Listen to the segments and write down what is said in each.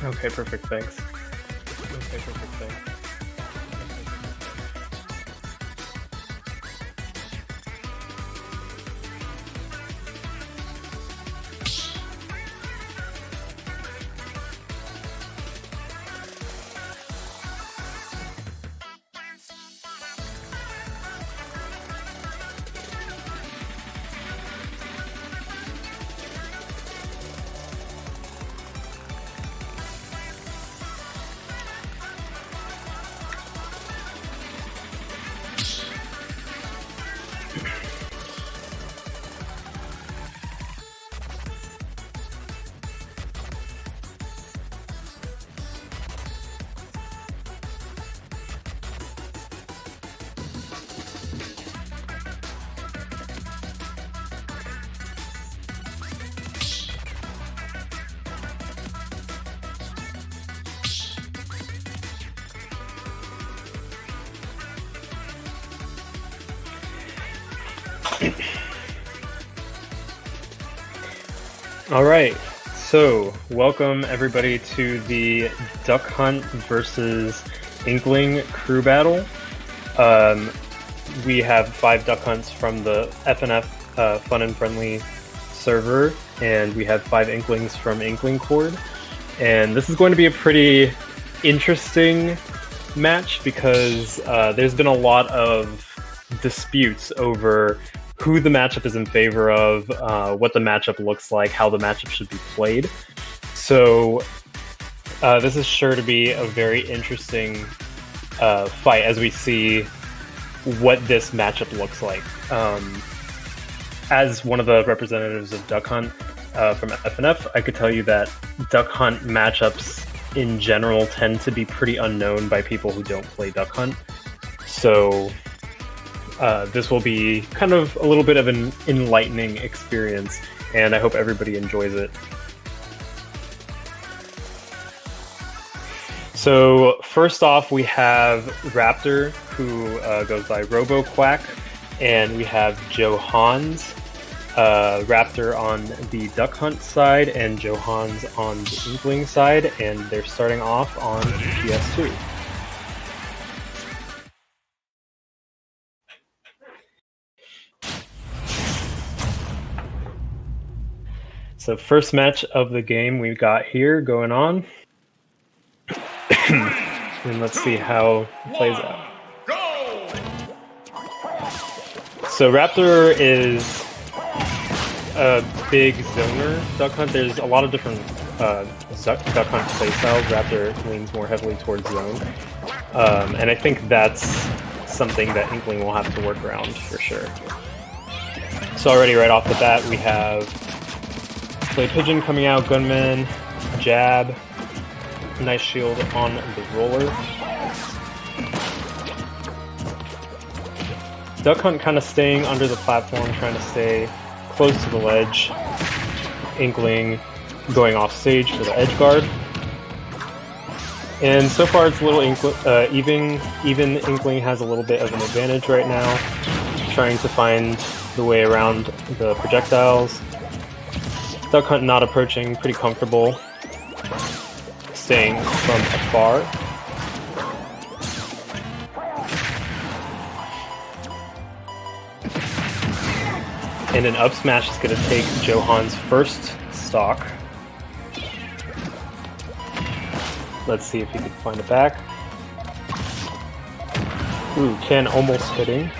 Okay, perfect, thanks. Okay, perfect, thanks. Alright, so welcome everybody to the Duck Hunt versus Inkling crew battle. We have 5 Duck Hunts from the FNF Fun and Friendly server, and we have 5 Inklings from Inkling Cord. And this is going to be a pretty interesting match because there's been a lot of disputes over who the matchup is in favor of, what the matchup looks like, how the matchup should be played. So this is sure to be a very interesting fight as we see what this matchup looks like. As one of the representatives of Duck Hunt from FNF, I could tell you that Duck Hunt matchups in general tend to be pretty unknown by people who don't play Duck Hunt. So this will be kind of a little bit of an enlightening experience, and I hope everybody enjoys it. So first off, we have Raptor, who goes by RoboQuack, and we have Joe Hans. Raptor on the Duck Hunt side, and Joe Hans on the Inkling side, and they're starting off on PS2. So first match of the game we got here going on. And let's see how it plays out. So Raptor is a big zoner Duck Hunt. There's a lot of different Duck Hunt playstyles. Raptor leans more heavily towards zone. And I think that's something that Inkling will have to work around for sure. So already right off the bat we have Play Pigeon coming out, Gunman, Jab, nice shield on the roller. Duck Hunt kind of staying under the platform, trying to stay close to the ledge. Inkling going off stage for the edge guard. And so far it's a little even Inkling has a little bit of an advantage right now, trying to find the way around the projectiles. Duck Hunt not approaching, pretty comfortable, staying from afar. And an up smash is going to take Joe Hans' first stock. Let's see if he can find it back. Ooh, Ken almost hitting.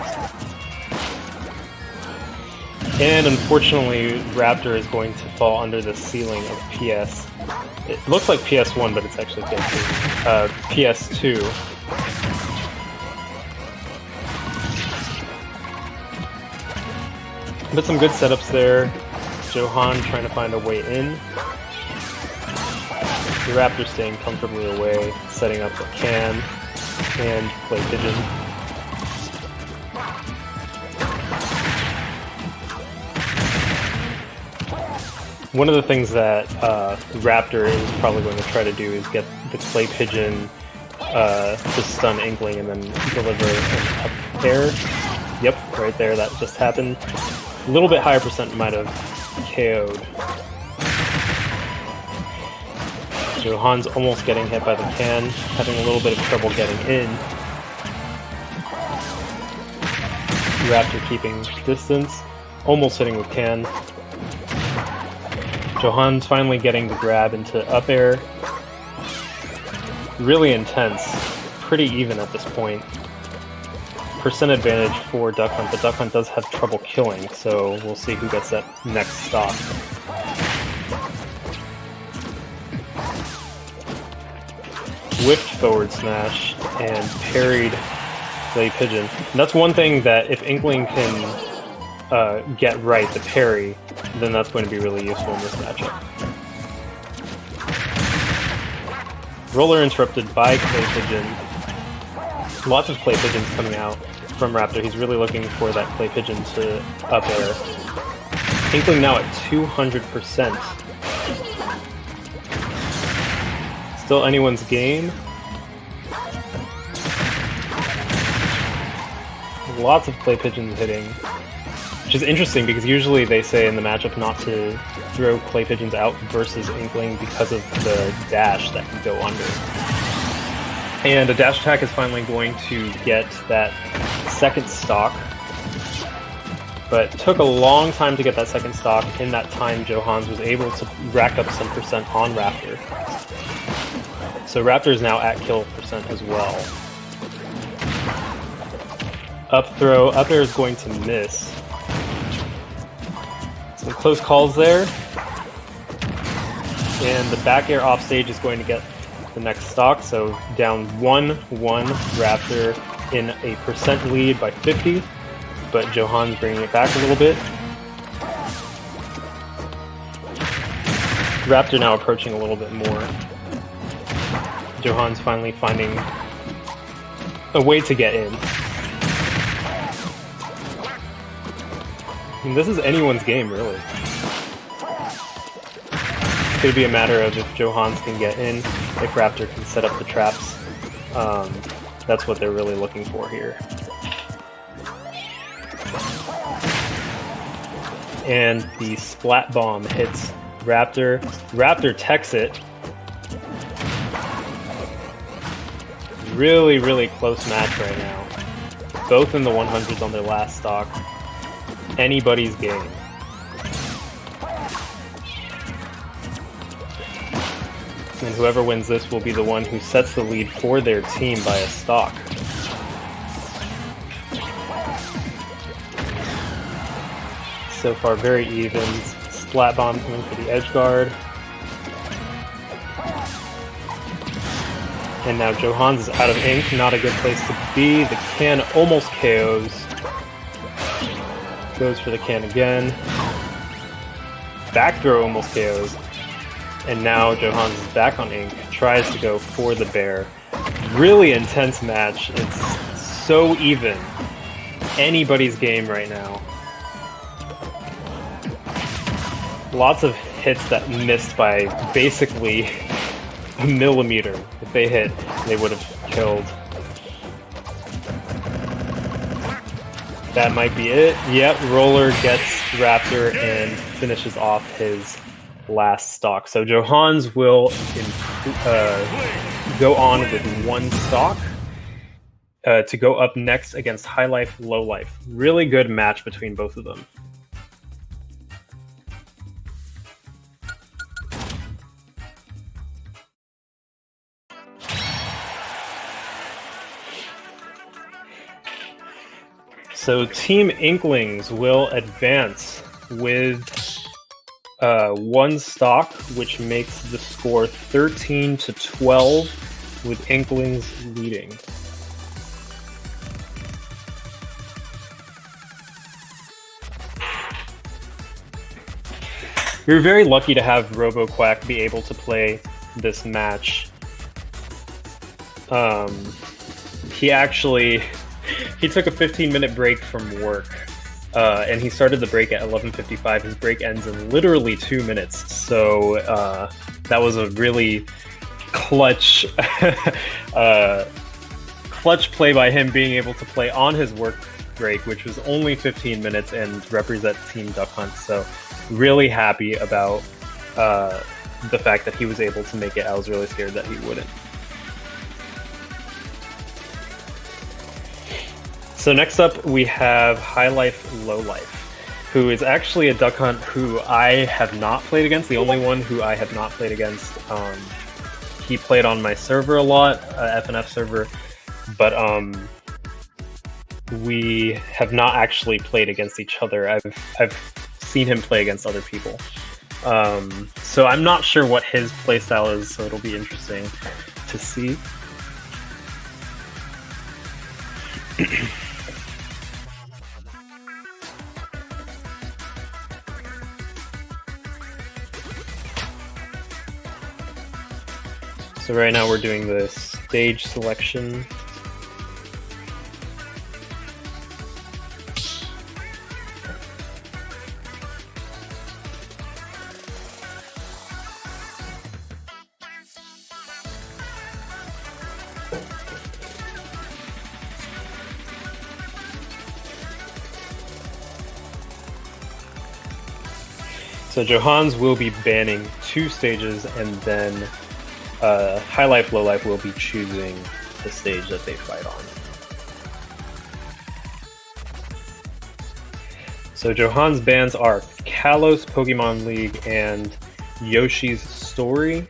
And unfortunately, Raptor is going to fall under the ceiling of PS. It looks like PS1, but it's actually PS2. But some good setups there. Johan trying to find a way in. The Raptor staying comfortably away, setting up a can, and Play Pigeon. One of the things that Raptor is probably going to try to do is get the Play Pigeon to stun Inkling and then deliver an up air. Yep, right there, that just happened. A little bit higher percent might have KO'd. Johan's almost getting hit by the can, having a little bit of trouble getting in. Raptor keeping distance, almost hitting with can. Johan's finally getting the grab into up air. Really intense, pretty even at this point. Percent advantage for Duck Hunt, but Duck Hunt does have trouble killing, so we'll see who gets that next stock. Whipped forward smash and parried Clay Pigeon. And that's one thing that if Inkling can get right, the parry, then that's going to be really useful in this matchup. Roller interrupted by Clay Pigeon. Lots of Clay Pigeons coming out from Raptor. He's really looking for that Clay Pigeon to up air. Inkling now at 200%. Still anyone's game. Lots of Clay Pigeons hitting, which is interesting because usually they say in the matchup not to throw Clay Pigeons out versus Inkling because of the dash that can go under. And a dash attack is finally going to get that second stock, but took a long time to get that second stock. In that time, Johans was able to rack up some percent on Raptor. So Raptor is now at kill percent as well. Up throw, up air is going to miss. Some close calls there. And the back air off stage is going to get the next stock, so down 1-1 Raptor in a percent lead by 50, but Johan's bringing it back a little bit. Raptor now approaching a little bit more. Johan's finally finding a way to get in. And this is anyone's game, really. It's going to be a matter of if Johans can get in, if Raptor can set up the traps. That's what they're really looking for here. And the splat bomb hits Raptor. Raptor techs it. Really, really close match right now. Both in the 100s on their last stock. Anybody's game. And whoever wins this will be the one who sets the lead for their team by a stock. So far, very even. Splat bomb coming for the edge guard. And now Johans is out of ink, not a good place to be. The can almost KOs. Goes for the can again. Back throw almost KOs. And now Johans is back on ink, tries to go for the bear. Really intense match. It's so even. Anybody's game right now. Lots of hits that missed by basically a millimeter. If they hit, they would have killed. That might be it. Yep, Roller gets Raptor and finishes off his last stock. So Johans will go on with one stock to go up next against High Life, Low Life. Really good match between both of them. So Team Inklings will advance with one stock, which makes the score 13-12, with Inklings leading. You're very lucky to have RoboQuack be able to play this match. He took a 15-minute break from work, and he started the break at 11:55. His break ends in literally 2 minutes, so that was a really clutch play by him, being able to play on his work break, which was only 15 minutes, and represent Team Duck Hunt. So really happy about the fact that he was able to make it, I was really scared that he wouldn't. So next up we have High Life, Low Life, who is actually a Duck Hunt who I have not played against, the only one who I have not played against. He played on my server a lot, FNF server, but we have not actually played against each other. I've seen him play against other people. So I'm not sure what his playstyle is, so it'll be interesting to see. So right now we're doing the stage selection. So Johans will be banning 2 stages, and then High Life, Low Life will be choosing the stage that they fight on. So Johan's bans are Kalos, Pokemon League, and Yoshi's Story.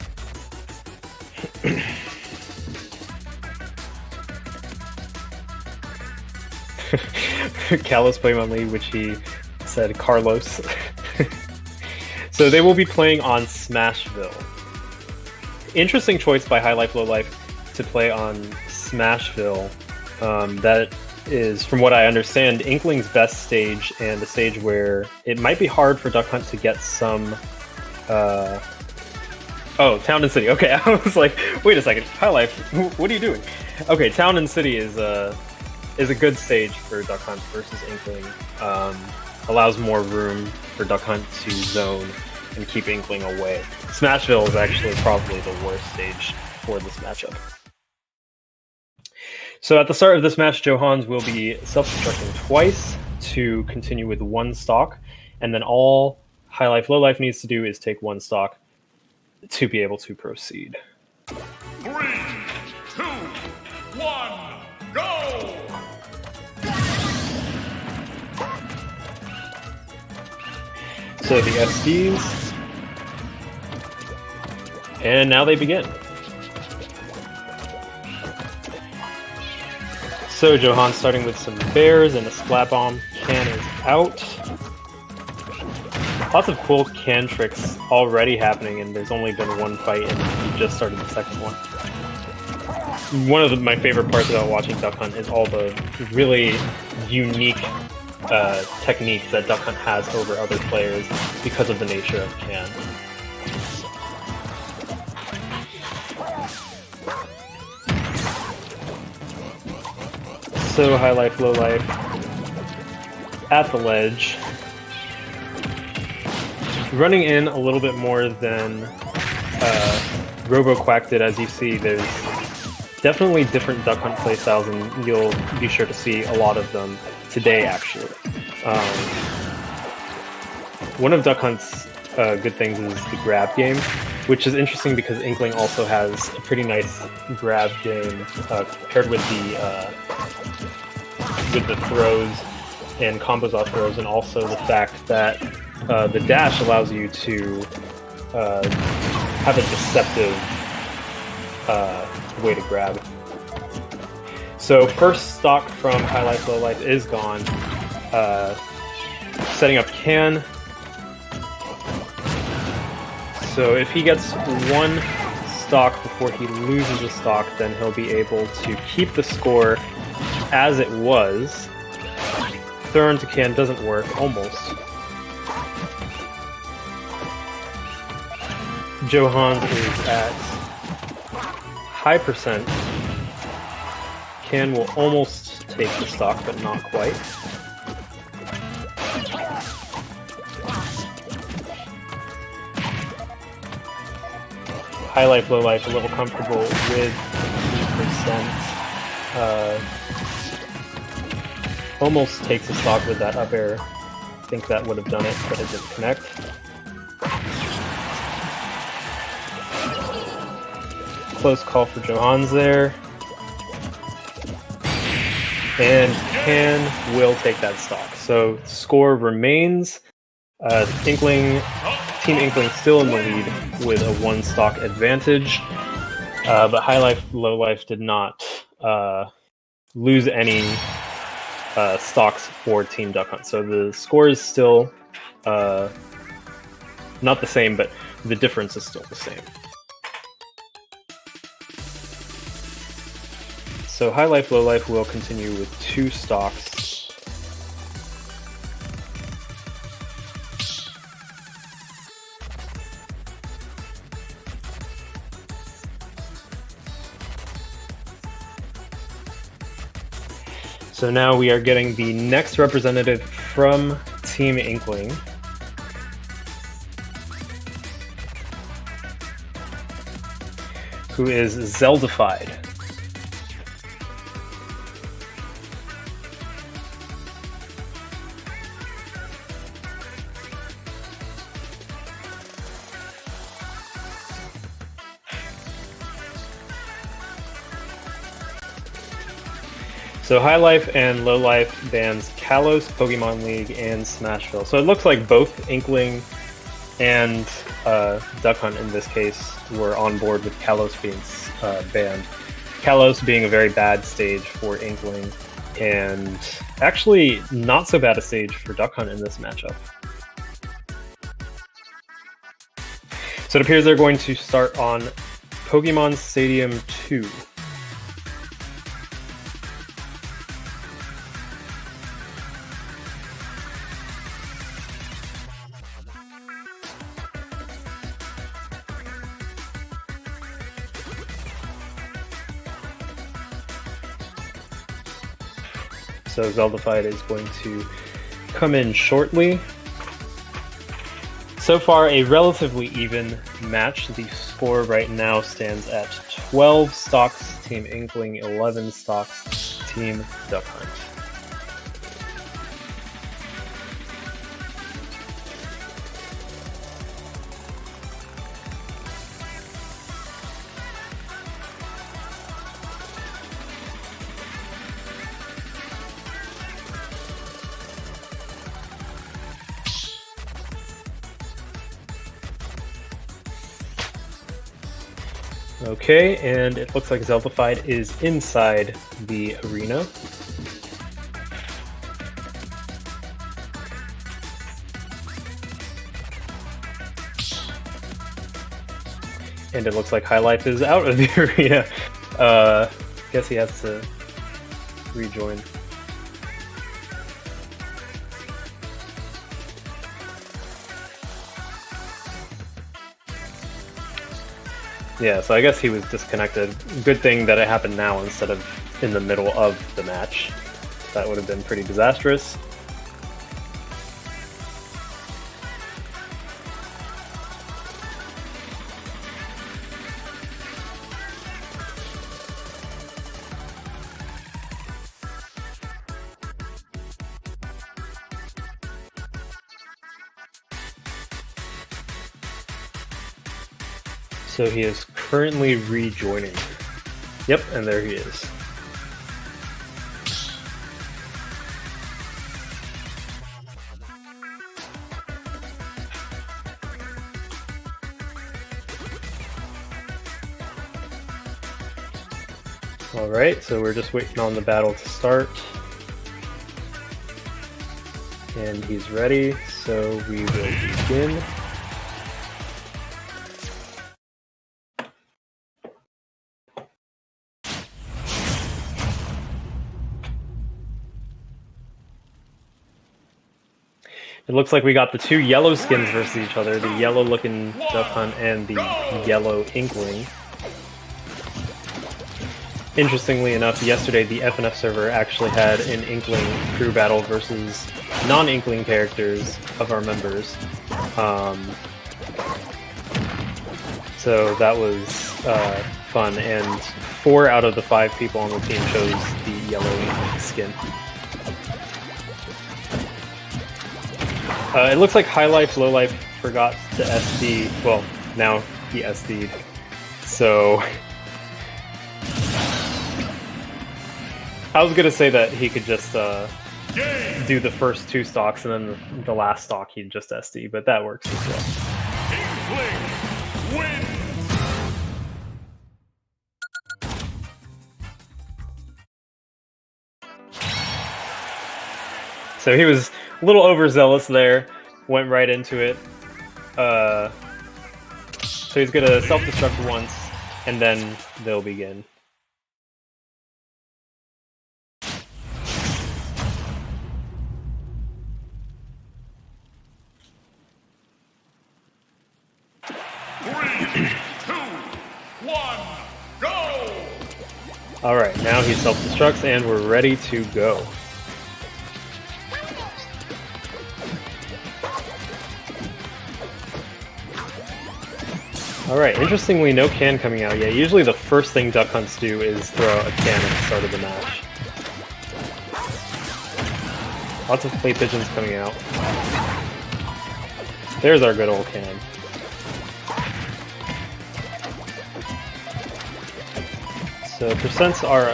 Kalos, Pokemon League, which he said Carlos. So they will be playing on Smashville. Interesting choice by High Life, Low Life to play on Smashville. That is, from what I understand, Inkling's best stage, and a stage where it might be hard for Duck Hunt to get some... Oh, Town and City. Okay, I was like, wait a second, High Life, what are you doing? Okay, Town and City is a good stage for Duck Hunt versus Inkling. Allows more room for Duck Hunt to zone and keep Inkling away. Smashville is actually probably the worst stage for this matchup. So at the start of this match, Johans will be self-destructing twice to continue with 1 stock, and then all High Life, Low Life needs to do is take 1 stock to be able to proceed. 3, 2, 1, go! So the SDs, and now they begin. So Johan starting with some bears and a Splat Bomb. Can is out. Lots of cool can tricks already happening, and there's only been 1 fight, and we just started the second one. One of my favorite parts about watching Duck Hunt is all the really unique techniques that Duck Hunt has over other players because of the nature of can. So High Life, Low Life at the ledge. Running in a little bit more than RoboQuack did, as you see. There's definitely different Duck Hunt playstyles, and you'll be sure to see a lot of them today, actually. One of Duck Hunt's good things is the grab game, which is interesting because Inkling also has a pretty nice grab game paired with the throws and combos off throws, and also the fact that the dash allows you to have a deceptive way to grab. So first stock from High Life, Low Life is gone. Setting up can. So if he gets 1 stock before he loses a stock, then he'll be able to keep the score as it was. Throw into can doesn't work, almost. Johan is at high percent. Can will almost take the stock, but not quite. High Life, Low Life, a little comfortable with percent. Almost takes a stock with that up air. I think that would have done it, but it didn't connect. close call for Johans there. And will take that stock. So score remains Inkling, Team Inkling still in the lead with a 1 stock advantage. But High Life, Low Life did not lose any stocks for Team Duck Hunt. So the score is still not the same, but the difference is still the same. So High Life, Low Life will continue with 2 stocks. So now we are getting the next representative from Team Inkling. Who is Zeldified. So High Life and Low Life bans Kalos, Pokemon League, and Smashville. So it looks like both Inkling and Duck Hunt in this case were on board with Kalos being banned. Kalos being a very bad stage for Inkling, and actually not so bad a stage for Duck Hunt in this matchup. So it appears they're going to start on Pokemon Stadium 2. So Zeldified is going to come in shortly. So far, a relatively even match. The score right now stands at 12 stocks Team Inkling, 11 stocks Team Duck Hunt. Okay, and it looks like Zeldified is inside the arena. And it looks like High Life is out of the arena. Guess he has to rejoin. Yeah, so I guess he was disconnected. Good thing that it happened now instead of in the middle of the match. That would have been pretty disastrous. So he is currently rejoining. Yep, and there he is. Alright, so we're just waiting on the battle to start. And he's ready, so we will begin. It looks like we got the 2 yellow skins versus each other, the yellow-looking Duck Hunt and the yellow Inkling. Interestingly enough, yesterday the FNF server actually had an Inkling crew battle versus non-Inkling characters of our members. So that was fun, and 4 out of the 5 people on the team chose the yellow skin. It looks like High Life, Low Life forgot to SD. Well, now he SD'd. So I was gonna say that he could just Game. do the first 2 stocks and then the last stock he'd just SD, but that works as well. Inkling wins. So he was a little overzealous there, went right into it. So he's gonna self-destruct once, and then they'll begin. Three, two, one, go! Alright, now he self-destructs, and we're ready to go. Alright, interestingly, no can coming out yet. Usually the first thing Duck Hunts do is throw a can at the start of the match. Lots of clay pigeons coming out. There's our good old can. So percents are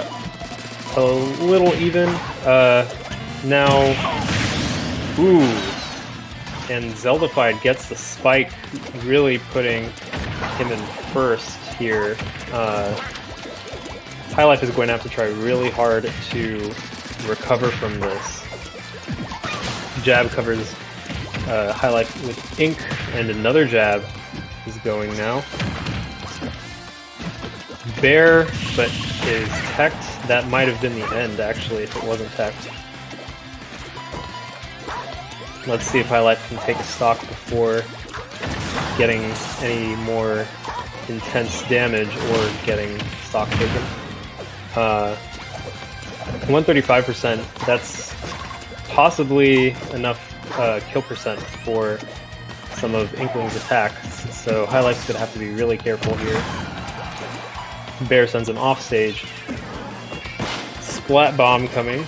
a little even. Now, ooh, and Zeldified gets the spike, really putting him in first here. High Life is going to have to try really hard to recover from this. Jab covers High Life with Ink, and another jab is going now. Bear, but is teched. That might have been the end, actually, if it wasn't teched. Let's see if High Life can take a stock before getting any more intense damage or getting stock taken. 135%, that's possibly enough kill percent for some of Inkling's attacks, so High Life's gonna have to be really careful here. Bear sends him off stage. Splat bomb coming.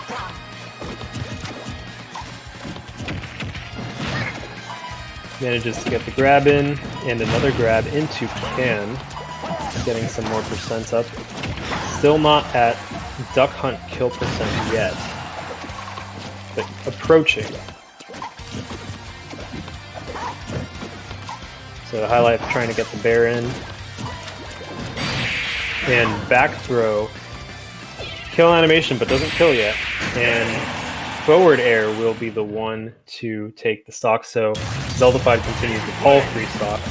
Manages to get the grab in, and another grab into can. Getting some more percents up. Still not at Duck Hunt kill percent yet, but approaching. So High Life trying to get the bear in. And back throw. Kill animation, but doesn't kill yet. And forward air will be the one to take the stock, so Zeldified continues with all 3 stocks.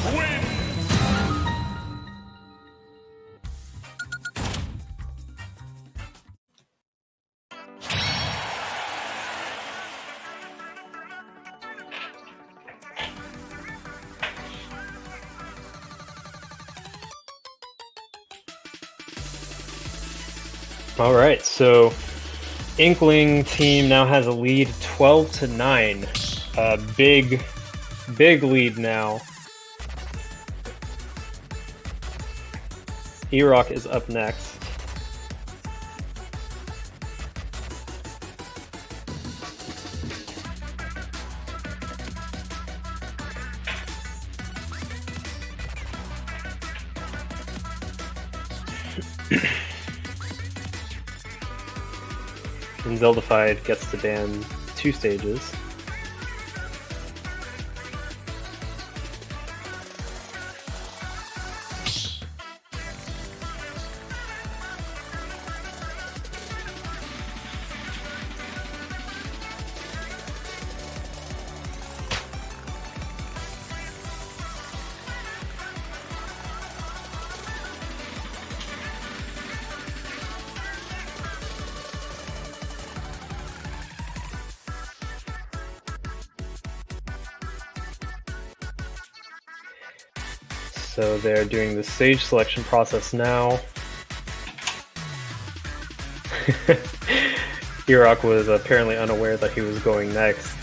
Alright, so Inkling team now has a lead 12-9. Big lead now. E-Rock is up next. And Zeldified gets to ban 2 stages. So they're doing the stage selection process now. E-Rock was apparently unaware that he was going next.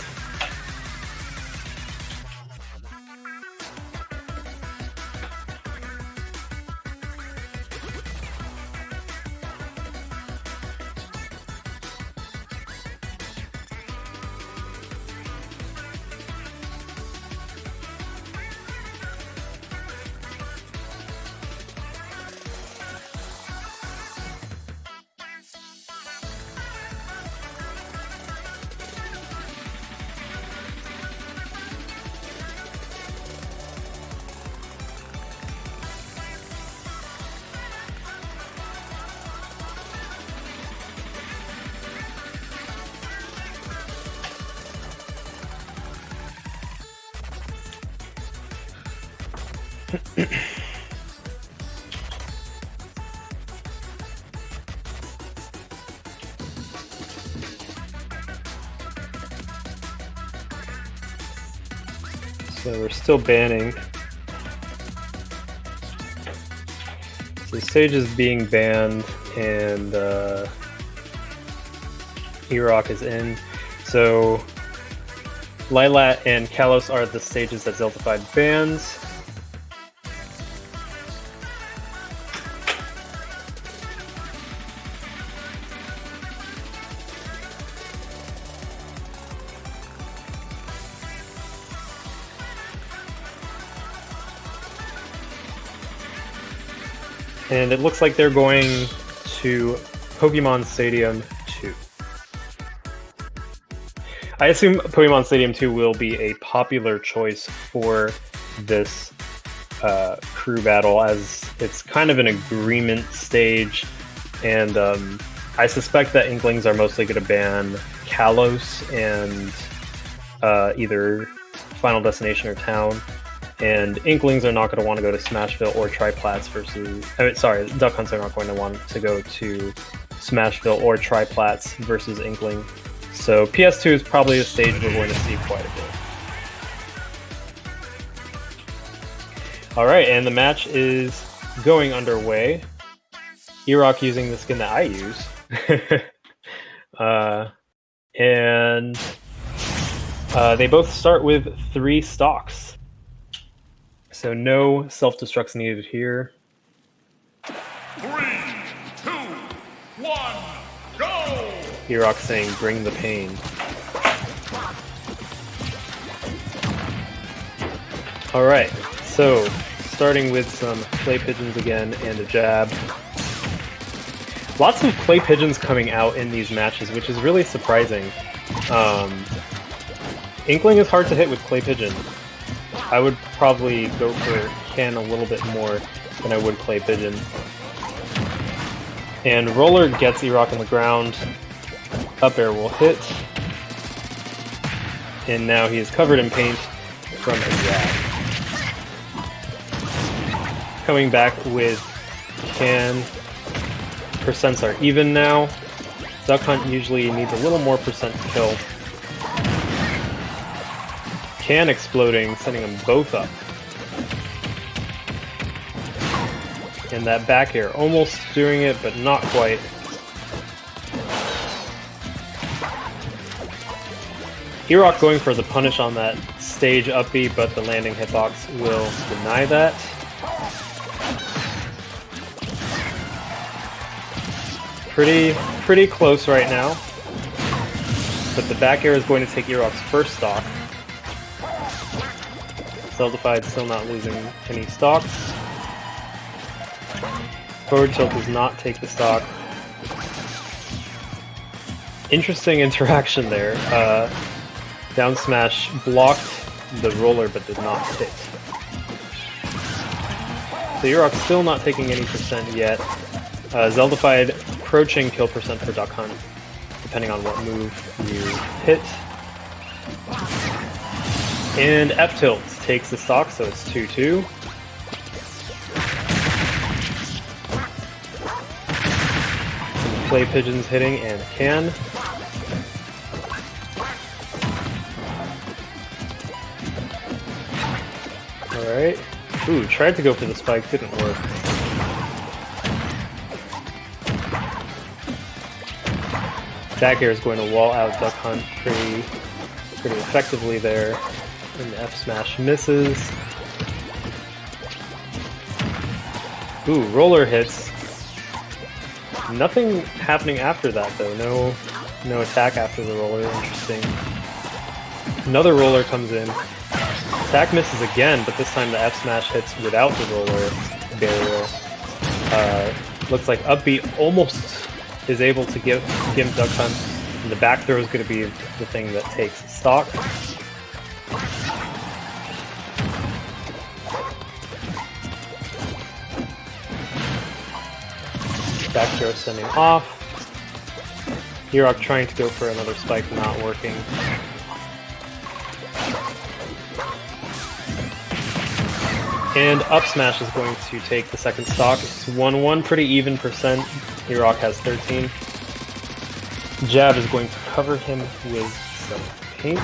So we're still banning. So the stage is being banned, and E-Rock is in. So Lylat and Kalos are the stages that Zeltified bans. And it looks like they're going to Pokemon Stadium 2. I assume Pokemon Stadium 2 will be a popular choice for this crew battle, as it's kind of an agreement stage, and I suspect that Inklings are mostly going to ban Kalos and either Final Destination or Town. And Inklings are not going to want to go to Smashville or Triplats versus... sorry, Duck Hunts are not going to want to go to Smashville or Triplats versus Inkling. So PS2 is probably a stage we're going to see quite a bit. Alright, and the match is going underway. E-Rock using the skin that I use. And they both start with 3 stocks. So no self-destructs needed here. 3, 2, 1, go! E-Rock saying, bring the pain. Alright, so starting with some clay pigeons again and a jab. Lots of clay pigeons coming out in these matches, which is really surprising. Inkling is hard to hit with clay pigeon. I would probably go for Can a little bit more than I would clay pigeon. And Roller gets E-Rock on the ground. Up air will hit. And now he is covered in paint from a jab. Coming back with Can. Percents are even now. Duck Hunt usually needs a little more percent to kill. Can exploding, sending them both up. And that back air almost doing it, but not quite. E-Rock going for the punish on that stage up B, but the landing hitbox will deny that. Pretty close right now. But the back air is going to take E-Rock's first stock. Zeltified still not losing any stocks. Forward tilt does not take the stock. Interesting interaction there. Down smash blocked the roller but did not hit. So E-Rock's still not taking any percent yet. Zeltified approaching kill percent for Duck Hunt, depending on what move you hit. And F-Tilt takes the stock, so it's 2-2. Some clay pigeons hitting and Can. Alright. Ooh, tried to go for the spike, didn't work. Back air is going to wall out Duck Hunt pretty effectively there. And the F smash misses. Ooh, roller hits. Nothing happening after that though. No attack after the roller. Interesting. Another roller comes in. Attack misses again, but this time the F smash hits without the roller barrier. Looks like up B almost is able to give Duck Hunt. And the back throw is going to be the thing that takes stock. Back throw sending off. E-Rock trying to go for another spike, not working. And up smash is going to take the second stock. It's 1-1, pretty even percent. E-Rock has 13. Jab is going to cover him with some paint.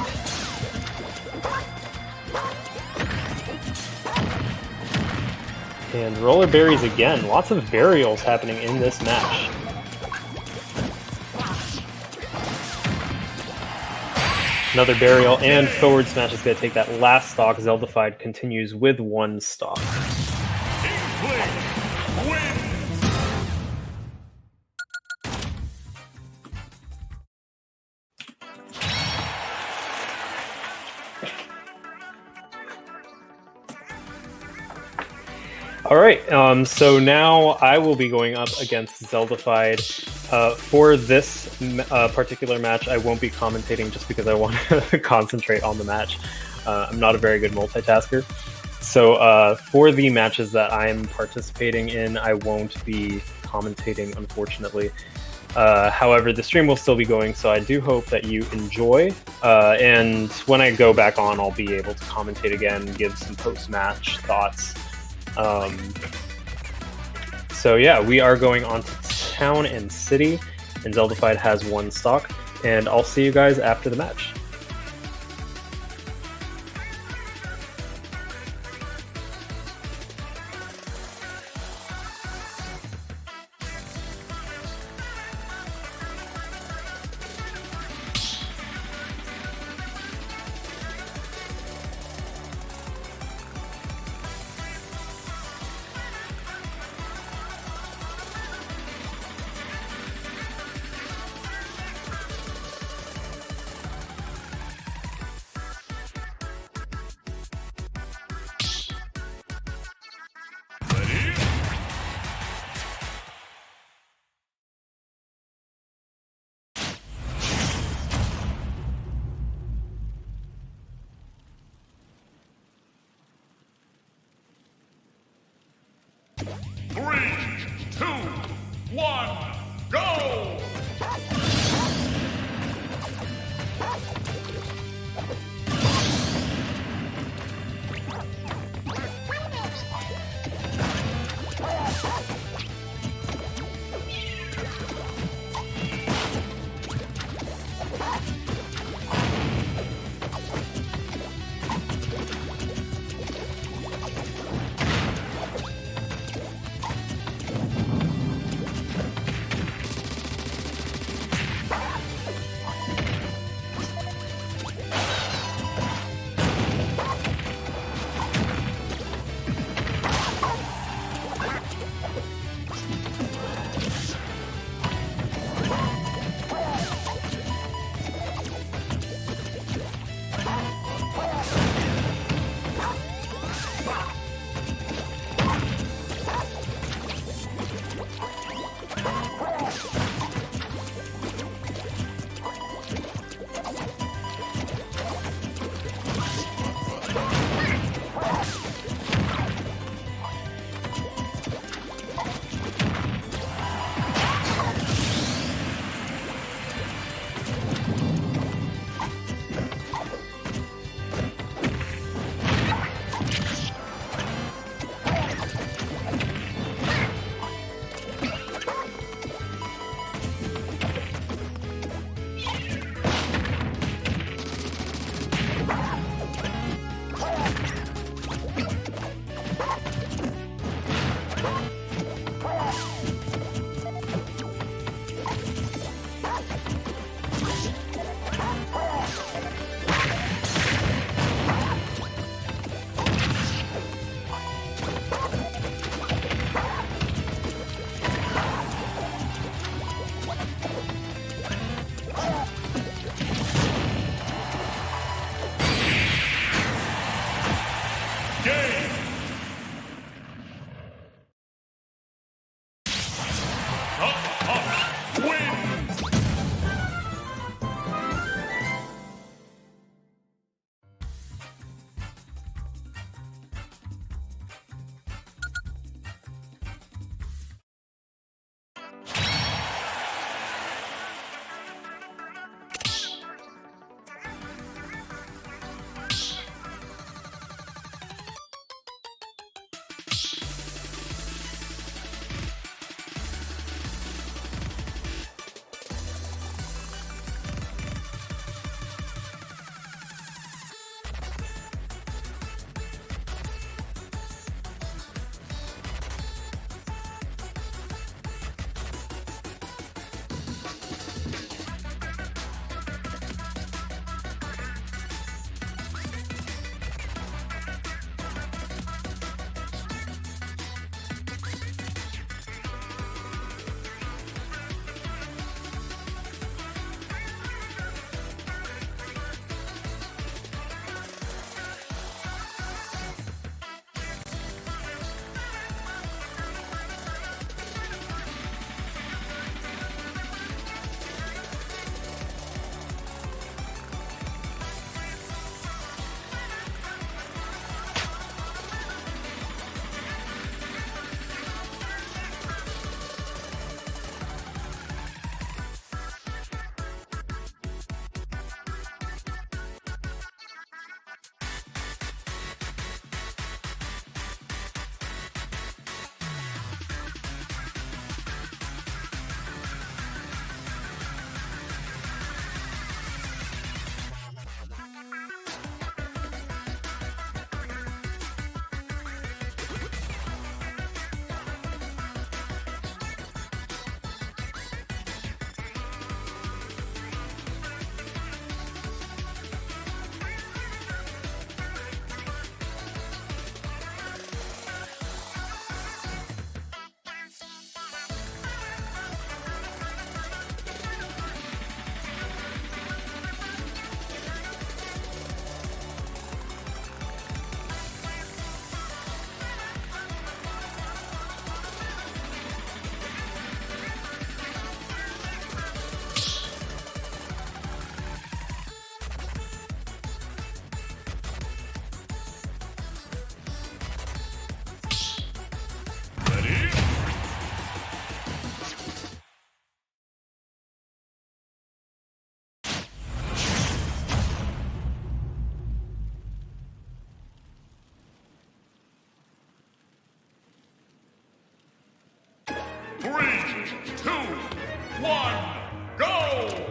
And roller berries again. Lots of burials happening in this match. Another burial and forward smash is going to take that last stock. Zeldified continues with 1 stock. Inkling wins. Alright, so now I will be going up against Zeldified. For this particular match, I won't be commentating just because I want to concentrate on the match. I'm not a very good multitasker. So for the matches that I'm participating in, I won't be commentating, unfortunately. However, the stream will still be going, so I do hope that you enjoy. And when I go back on, I'll be able to commentate again, give some post-match thoughts. So yeah, we are going on to Town and City, and Zeldified has 1 stock, and I'll see you guys after the match. Three, 2, 1, go! 2, 1, go!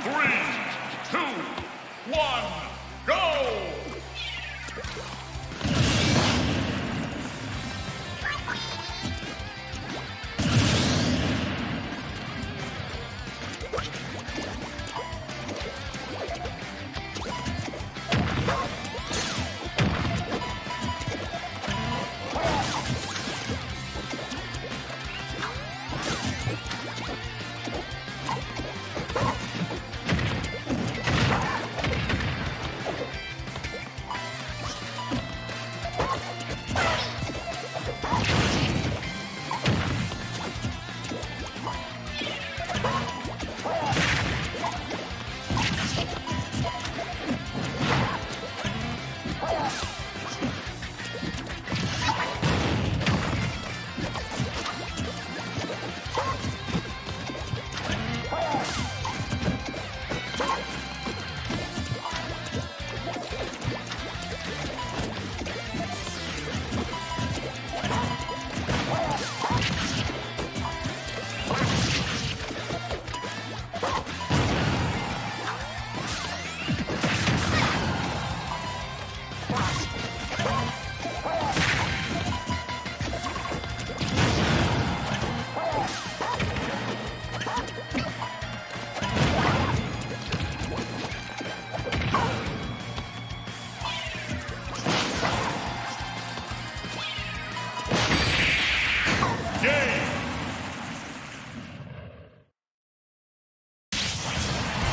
3, 2, 1, go!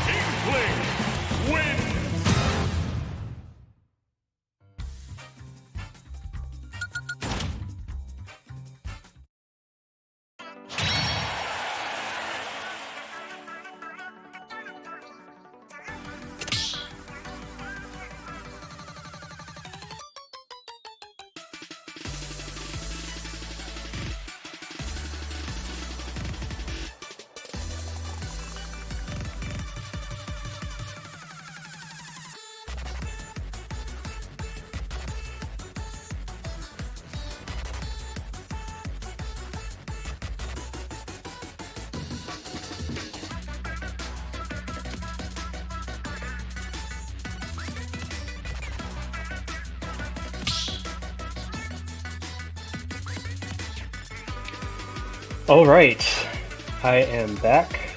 Inkling wins! Alright, I am back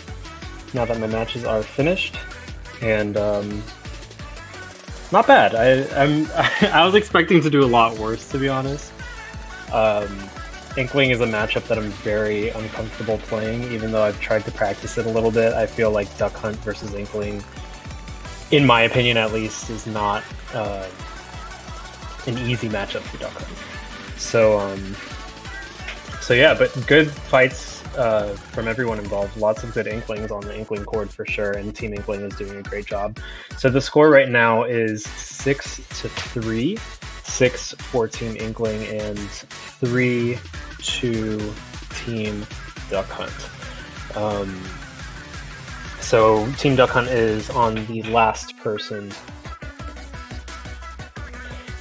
now that my matches are finished, and not bad. I was expecting to do a lot worse, to be honest. Inkling is a matchup that I'm very uncomfortable playing, even though I've tried to practice it a little bit. I feel like Duck Hunt versus Inkling, in my opinion at least, is not an easy matchup for Duck Hunt. So yeah, but good fights from everyone involved. Lots of good Inklings on the Inkling Chord for sure, and Team Inkling is doing a great job. So the score right now is 6-3, 6 for Team Inkling and 3-2 Team Duck Hunt. So Team Duck Hunt is on the last person,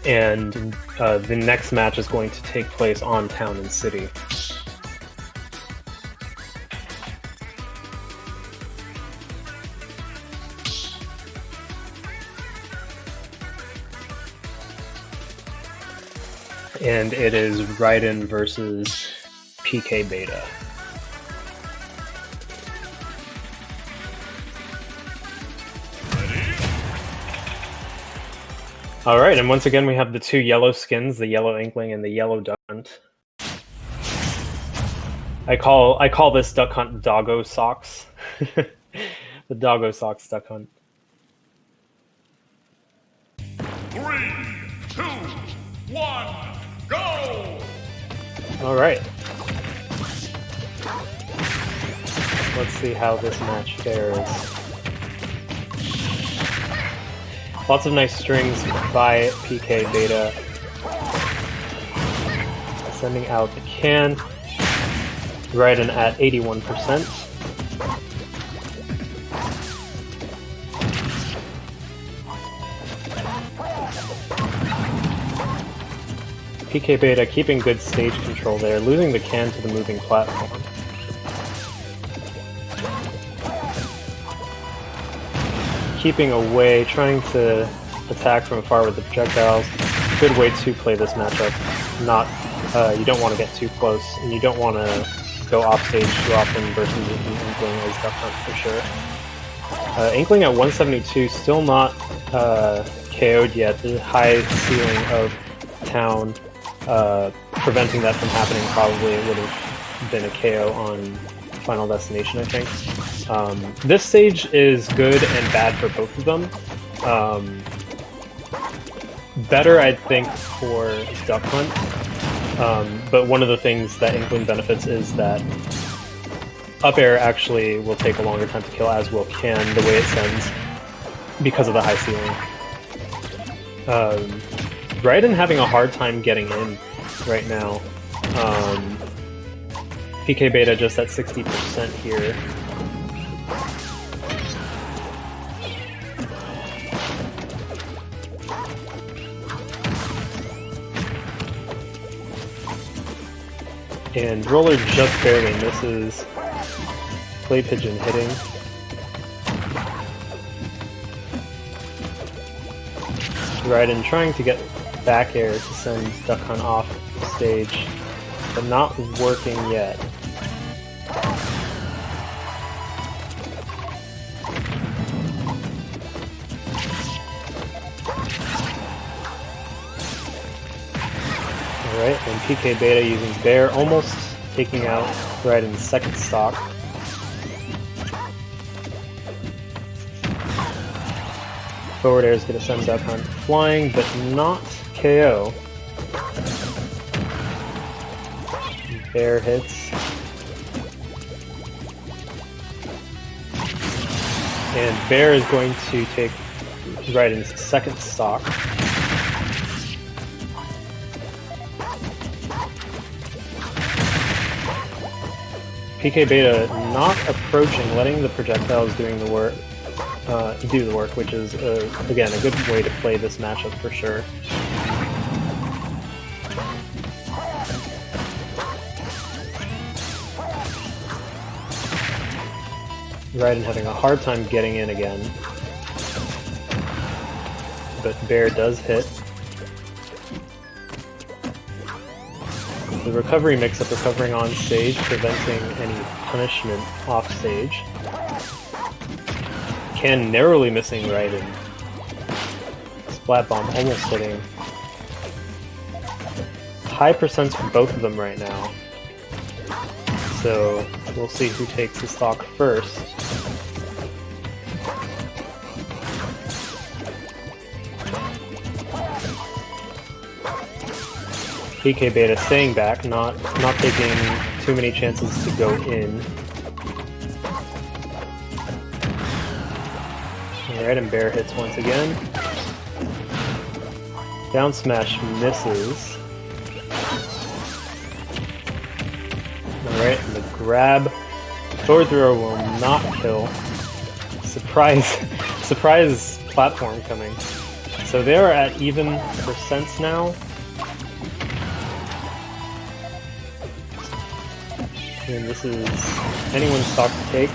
and the next match is going to take place on Town and City. And it is Raiden versus PK Beta. Alright, and once again we have the two yellow skins, the yellow Inkling and the yellow Duck Hunt. I call this Duck Hunt Doggo Socks. The Doggo Socks Duck Hunt. 3, 2, 1, go! Alright. Let's see how this match fares. Lots of nice strings by PK Beta. Sending out the can. Raiden at 81%. PK Beta keeping good stage control there, losing the can to the moving platform. keeping away, trying to attack from afar with the projectiles. Good way to play this matchup. Not, you don't want to get too close, and you don't want to go off stage too often versus Inkling as Duck Hunt for sure. Inkling at 172, still not KO'd yet. The high ceiling of Town preventing that from happening. Probably it would have been a KO on Final Destination, I think. This stage is good and bad for both of them. Better, I think, for Duck Hunt, but one of the things that Inkling benefits is that up air actually will take a longer time to kill, as will can, the way it sends, because of the high ceiling. Raiden having a hard time getting in right now. PK Beta just at 60% here. And Roller just barely misses. Play Pigeon hitting. Raiden trying to get back air to send Duck Hunt off stage, but not working yet. Alright, and PK Beta using Bear, almost taking out Raiden's second stock. Forward air is going to send Duck Hunt flying, but not KO. Bear hits. And Bear is going to take Raiden's second stock. PK Beta not approaching, letting the projectiles doing the work. Do the work, which is, again, a good way to play this matchup for sure. Raiden having a hard time getting in again. But Bear does hit. The recovery mix-up recovering on stage, preventing any punishment off stage. Can narrowly missing Raiden. Splat Bomb almost hitting. High percents for both of them right now. So we'll see who takes the stock first. PK Beta staying back, not taking too many chances to go in. Alright, and Bear hits once again. Down smash misses. Alright, and the grab. Forward throw will not kill. Surprise platform coming. So they are at even percents now. And this is anyone's stock to take.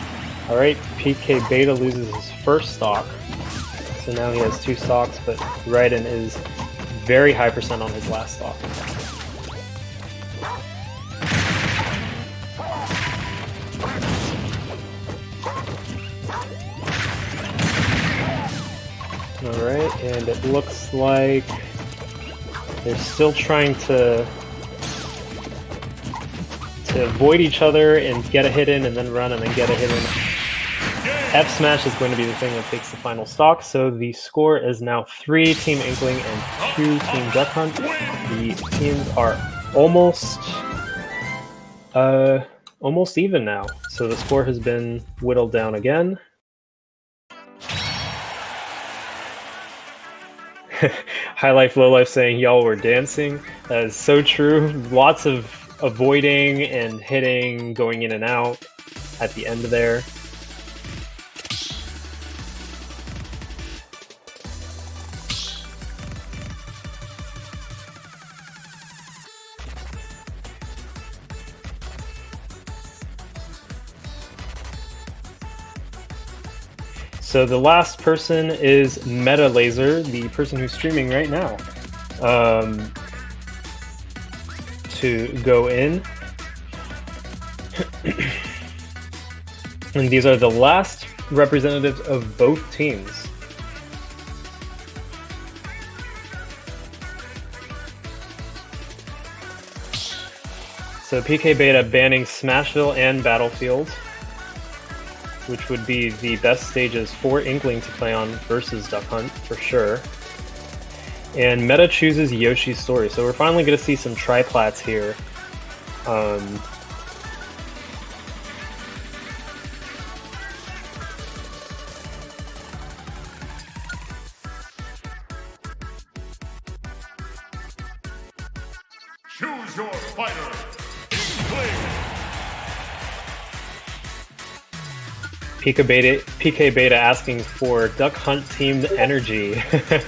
Alright, PK Beta loses his first stock. So now he has two stocks, but Raiden is very high percent on his last stock. Alright, and it looks like they're still trying to avoid each other and get a hit in and then run and then get a hit in. F smash is going to be the thing that takes the final stock, so the score is now 3 Team Inkling and 2 Team Duck Hunt. The teams are almost even now, so the score has been whittled down again. High Life, Low Life saying y'all were dancing. That is so true. Lots of avoiding and hitting, going in and out at the end there. So the last person is Meta Laser, the person who's streaming right now, to go in. And these are the last representatives of both teams. So PK Beta banning Smashville and Battlefield, which would be the best stages for Inkling to play on versus Duck Hunt, for sure. And Meta chooses Yoshi's Story, so we're finally going to see some triplats here. Choose your fighter. Inkling. PK Beta asking for Duck Hunt teamed energy. Ready?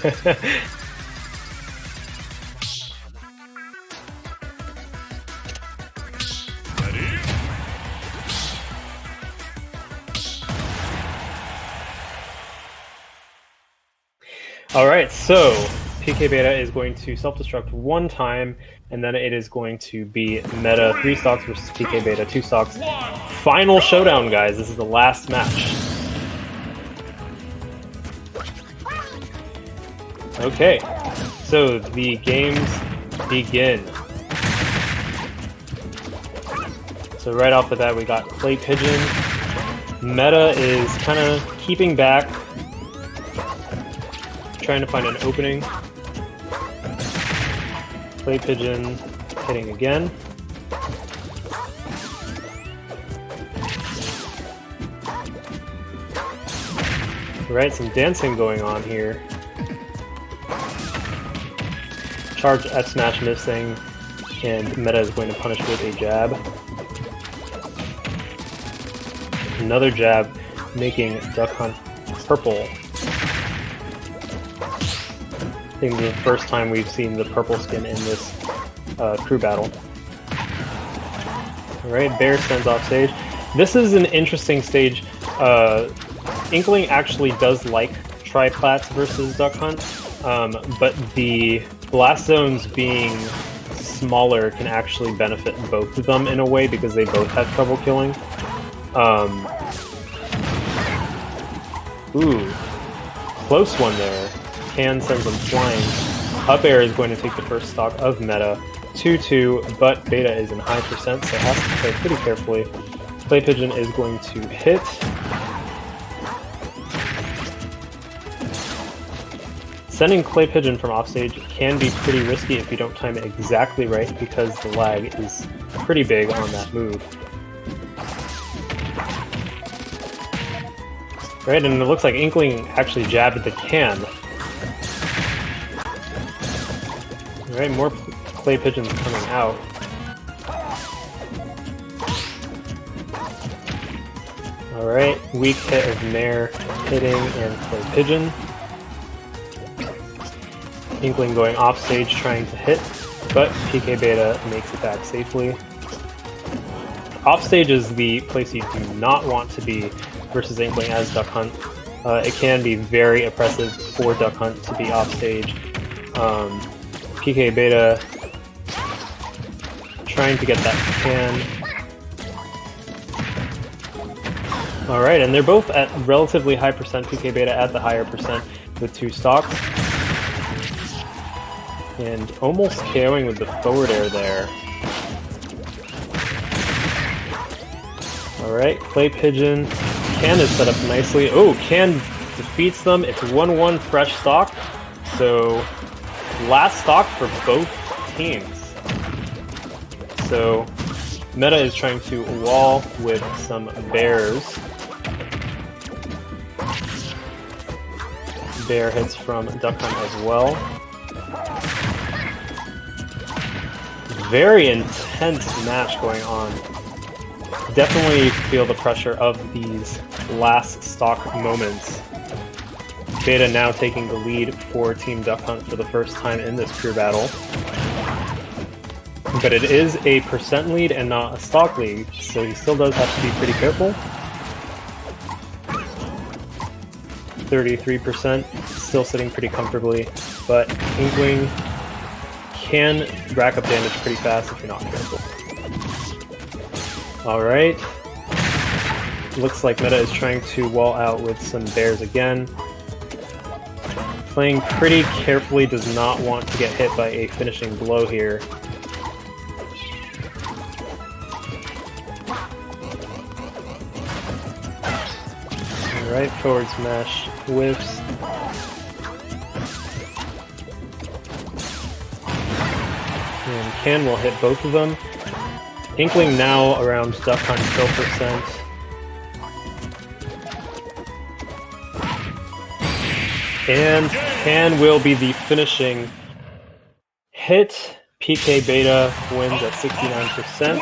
Alright, so PK Beta is going to self-destruct one time, and then it is going to be Meta 3 stocks versus PK Beta 2 stocks. Final showdown, guys. This is the last match. Okay, so the games begin. So right off the bat, we got Clay Pigeon. Meta is kind of keeping back, trying to find an opening. Clay Pigeon hitting again. Right, some dancing going on here. Charge F smash missing, and Meta is going to punish with a jab. Another jab, making Duck Hunt purple. I think this is the first time we've seen the purple skin in this crew battle. Alright, Bear sends off stage. This is an interesting stage. Inkling actually does like triplats versus Duck Hunt, but the blast zones being smaller can actually benefit both of them in a way because they both have trouble killing. Ooh, close one there. Can sends them flying. Up air is going to take the first stock of Meta. 2-2, but Beta is in high percent, so has to play pretty carefully. Clay Pigeon is going to hit. Sending Clay Pigeon from offstage can be pretty risky if you don't time it exactly right, because the lag is pretty big on that move. Right, and it looks like Inkling actually jabbed the can. Alright, more Clay Pigeons coming out. Alright, weak hit of Mare hitting and Clay Pigeon. Inkling going off stage trying to hit, but PK Beta makes it back safely. Off stage is the place you do not want to be versus Inkling as Duck Hunt. It can be very oppressive for Duck Hunt to be off stage. PK Beta trying to get that can. Alright, and they're both at relatively high percent. PK Beta at the higher percent with 2 stocks. And almost KOing with the forward air there. Alright, Clay Pigeon. Can is set up nicely. Oh, Can defeats them. It's 1-1 fresh stock. So, last stock for both teams. So, Meta is trying to wall with some bears. Bear hits from Duck Hunt as well. Very intense match going on. Definitely feel the pressure of these last stock moments. Beta now taking the lead for Team Duck Hunt for the first time in this pure battle. But it is a percent lead and not a stock lead, so he still does have to be pretty careful. 33%, still sitting pretty comfortably, but Inkling can rack up damage pretty fast if you're not careful. Alright. Looks like Meta is trying to wall out with some bears again. Playing pretty carefully, does not want to get hit by a finishing blow here. Alright, forward smash whiffs. And Can will hit both of them. Inkling now around Duck Hunt kill percent. And Can will be the finishing hit. PK Beta wins at 69%.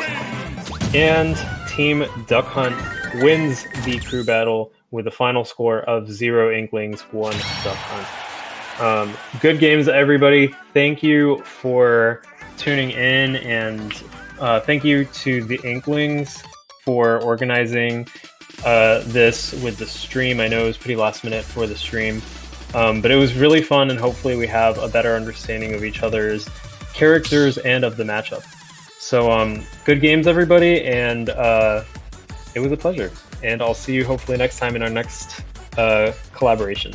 And Team Duck Hunt wins the crew battle with a final score of 0 Inklings, 1 Duck Hunt. Good games, everybody. Thank you for tuning in, and thank you to the Inklings for organizing this with the stream. I know it was pretty last minute for the stream, but it was really fun, and hopefully we have a better understanding of each other's characters and of the matchup. So good games, everybody, and it was a pleasure. And I'll see you hopefully next time in our next collaboration.